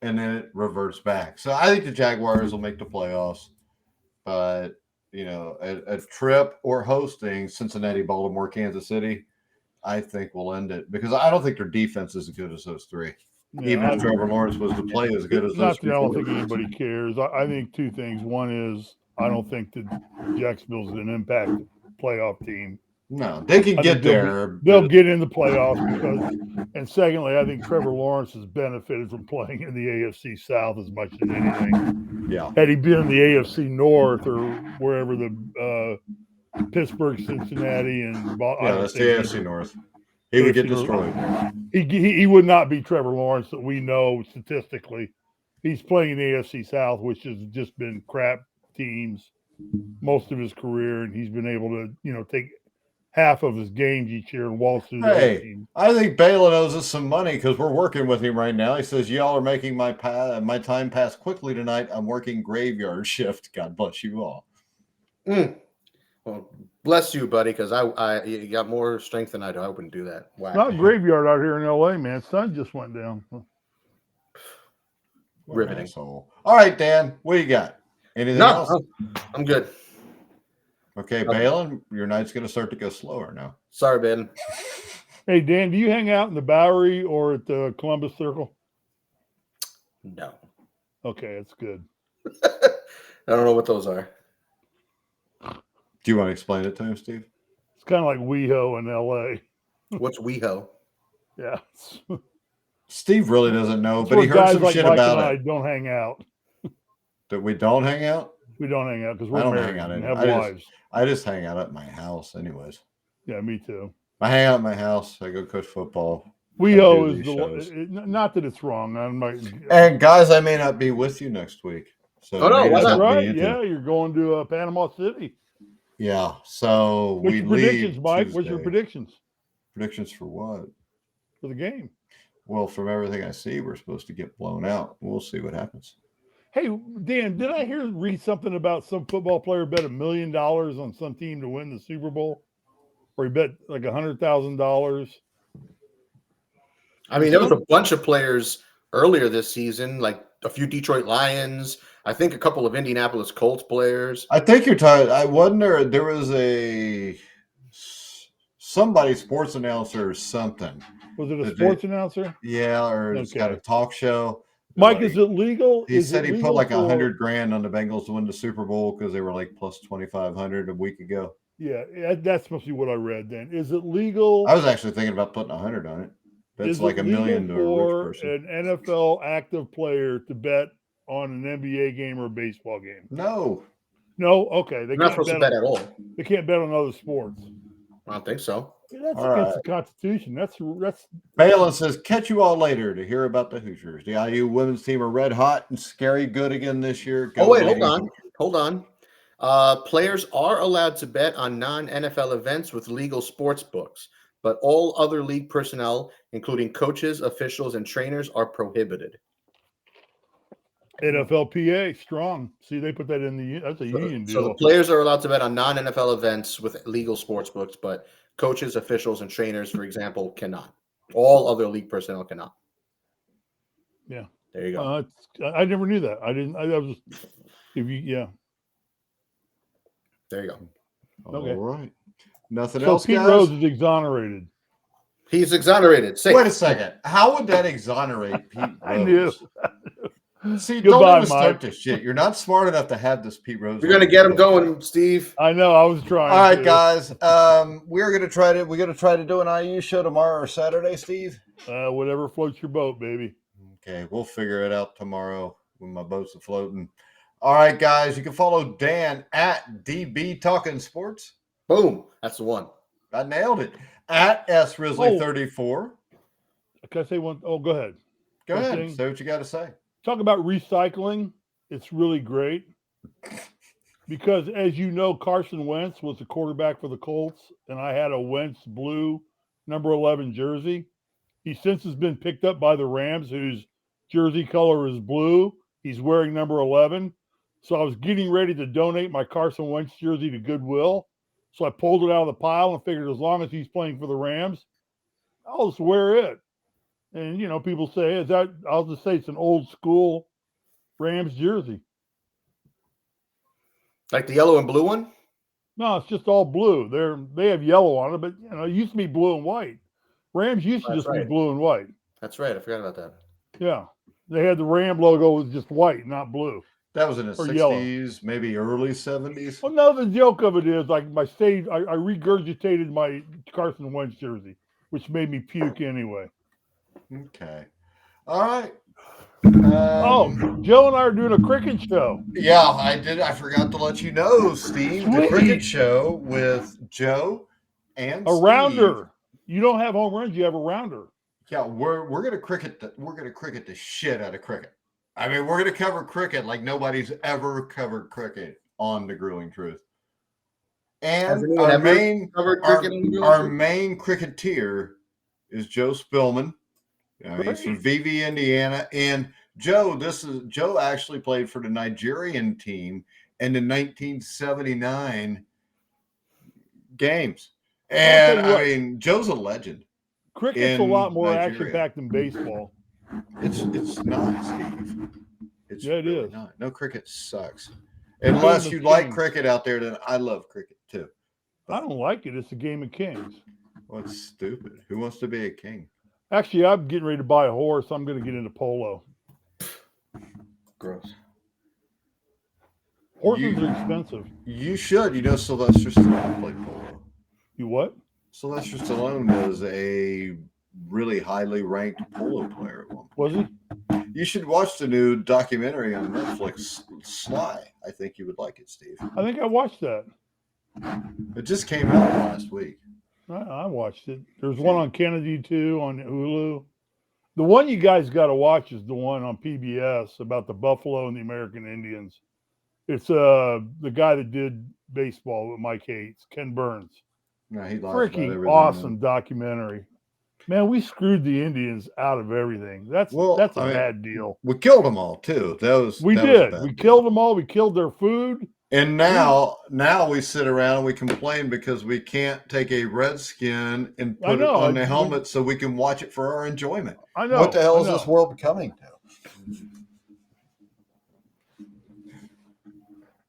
and then it reverts back. So I think the Jaguars will make the playoffs. But, a trip or hosting Cincinnati, Baltimore, Kansas City, I think will end it. Because I don't think their defense is as good as those three. Yeah, Even if Trevor Lawrence was to play as good as those three. I don't think anybody cares. I think two things. One is I don't think that Jacksonville's an impact playoff team. No, they can get there. They'll get in the playoffs and secondly, I think Trevor Lawrence has benefited from playing in the AFC South as much as anything. Yeah. Had he been in the AFC North or wherever the Pittsburgh, Cincinnati, and that's the AFC North. He would get destroyed. He would not be Trevor Lawrence that we know statistically. He's playing in the AFC South, which has just been crap teams most of his career, and he's been able to, take half of his games each year and waltz through the team. I think Balin owes us some money because we're working with him right now. He says, y'all are making my time pass quickly tonight. I'm working graveyard shift. God bless you all. Well, bless you, buddy, because you got more strength than I do. I wouldn't do that. Wow. Not graveyard out here in LA, man. Sun just went down. Riveting. All right, Dan, what do you got? Anything else? I'm good. Okay, Balin, your night's going to start to go slower now. Sorry, Ben. Hey, Dan, do you hang out in the Bowery or at the Columbus Circle? No. Okay, that's good. I don't know what those are. Do you want to explain it to him, Steve? It's kind of like WeHo in L.A. What's WeHo? Yeah. Steve really doesn't know, but he heard some shit about it. Don't hang out. That we don't hang out? We don't hang out because we're married and have wives. I just hang out at my house anyways. Yeah, me too. I hang out at my house. I go coach football. WeHo is not that it's wrong. And guys, I may not be with you next week. So Oh, no, maybe why That's not? something right. into- Yeah, you're going to Panama City. Yeah. So What's we your predictions, leave Mike? Tuesday. What's your predictions Predictions for what? for the game? Well, from everything I see, we're supposed to get blown out. We'll see what happens. Hey, Dan, did I read something about some football player bet $1 million on some team to win the Super Bowl? Or he bet like $100,000? I mean, there was a bunch of players earlier this season, like a few Detroit Lions. I think a couple of Indianapolis Colts players. I think you're talking. I wonder. There was somebody sports announcer or something. Was it a Did sports announcer? Yeah, or it's got a Okay. talk show. Mike, Like, is it legal? he Is said it he put legal like for $100,000 on the Bengals to win the Super Bowl because they were like plus 2,500 a week ago. Yeah, that's mostly what I read. Then is it legal? I was actually thinking about putting 100 on it. That's Is like it $1 legal million to a for rich person. an NFL active player to bet on an NBA game or a baseball game? No, No. Okay, they You're not can't supposed to bet bet on, at all. they can't bet on other sports. I don't think so. Yeah, that's All against right. the Constitution. That's Balin says, catch you all later to hear about the Hoosiers. The IU women's team are red hot and scary good again this year. Go Oh, wait, ladies. hold on. Players are allowed to bet on non-NFL events with legal sports books, but all other league personnel, including coaches, officials, and trainers, are prohibited. NFLPA strong. See, they put that in that's a union So the deal. players are allowed to bet on non-NFL events with legal sports books, but coaches, officials, and trainers, for example, cannot. All other league personnel cannot. Yeah. There you go. I never knew that. I didn't. I was. Yeah. There you go. Okay. All right. Nothing So else, Pete guys? Rose is exonerated. He's exonerated. Safe. Wait a second. How would that exonerate Pete Rose? I knew. See, Goodbye, don't even start Mike. this shit. You're not smart enough to have this Pete Rose. We're gonna get him going, Steve. I know. I was trying. All right, to. guys. We're gonna try to do an IU show tomorrow or Saturday, Steve. Whatever floats your boat, baby. Okay, we'll figure it out tomorrow when my boats are floating. All right, guys. You can follow Dan at DB Talking Sports. Boom. That's the one. I nailed it. At S Risley 34. Can I say one? Oh, go ahead. Go One ahead. thing. Say what you got to say. Talk about recycling. It's really great because, as you know, Carson Wentz was the quarterback for the Colts, and I had a Wentz blue number 11 jersey. He since has been picked up by the Rams, whose jersey color is blue. He's wearing number 11. So I was getting ready to donate my Carson Wentz jersey to Goodwill. So I pulled it out of the pile and figured as long as he's playing for the Rams, I'll just wear it. And, people say, I'll just say it's an old school Rams jersey. Like the yellow and blue one? No, it's just all blue. They have yellow on it, but, it used to be blue and white. Rams used to That's just be right. blue and white. That's right. I forgot about that. Yeah. They had the Ram logo was just white, not blue. That was in the Or 60s, yellow. maybe early 70s. Well, no, the joke of it is like I regurgitated my Carson Wentz jersey, which made me puke anyway. Okay. All right. Joe and I are doing a cricket show. Yeah, I did. I forgot to let you know, Steve. The Sweet. cricket show with Joe and A Steve. rounder. You don't have home runs, you have a rounder. Yeah, we're gonna cricket the shit out of cricket. I mean, we're gonna cover cricket like nobody's ever covered cricket on The Grueling Truth. And our main cricketer is Joe Spillman. He's from VV, Indiana. And Joe actually played for the Nigerian team in the 1979 games. And I mean, Joe's a legend. Cricket's a lot more Nigeria. action-packed than baseball. It's not, Steve. It's Yeah, it really is. not. No, cricket sucks. Unless you like cricket out there, then I love cricket too. I don't like it. It's a game of kings. Well, it's stupid. Who wants to be a king? Actually, I'm getting ready to buy a horse. I'm going to get into polo. Gross. Horses are expensive. You should. Sylvester Stallone played polo. You what? Sylvester Stallone was a really highly ranked polo player at one point. Was he? You should watch the new documentary on Netflix, Sly. I think you would like it, Steve. I think I watched that. It just came out last week. I watched it. There's one on Kennedy too on Hulu. The one you guys got to watch is the one on PBS about the Buffalo and the American Indians. It's the guy that did baseball with Mike Hates, Ken Burns. No, he lies about Freaking everything. awesome documentary. Man, we screwed the Indians out of everything. That's a bad deal. We killed them all too. We killed them all. We killed their food. And now we sit around and we complain because we can't take a redskin and put it on the helmet so we can watch it for our enjoyment. I know. What the hell is this world coming to?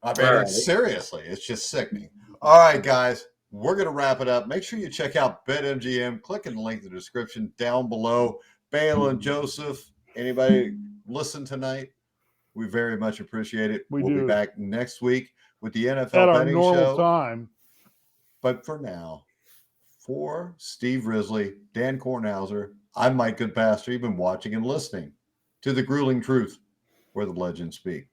I mean, seriously, it's just sickening. All right, guys, we're going to wrap it up. Make sure you check out BetMGM. Click in the link in the description down below. Bale and Joseph, anybody listen tonight? We very much appreciate it. We'll be back next week with the NFL betting show. Time. But for now, for Steve Risley, Dan Kornhauser, I'm Mike Goodpaster. You've been watching and listening to The Grueling Truth, where the legends speak.